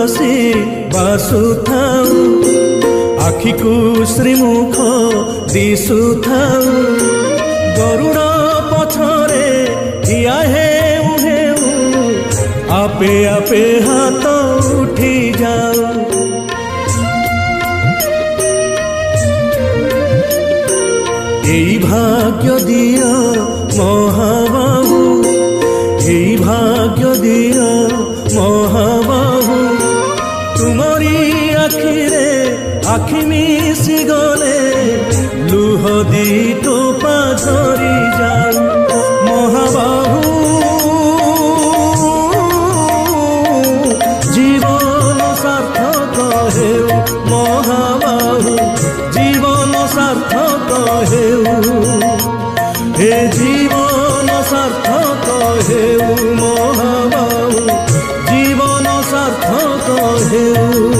हसी बासुथाऊ आखि को श्रीमुख दिशुथाऊ गरुड़ पछरे ठिया हेउ हेउ आपे आपे हाथ उठी जाऊ এই ভাগ্য দিও মহাবাহু এই ভাগ্য দিও মহাবাহু তুমরি আখিরে আখি মিশি গলে লুহ দি টোপা ঝরি যাও মহাবাহু জীবন সার্থক হেউ মহাবাহু জীবন সার্থক হেউ হে জীবন সার্থক হেউ মহাবাহু জীবন সার্থক হেউ।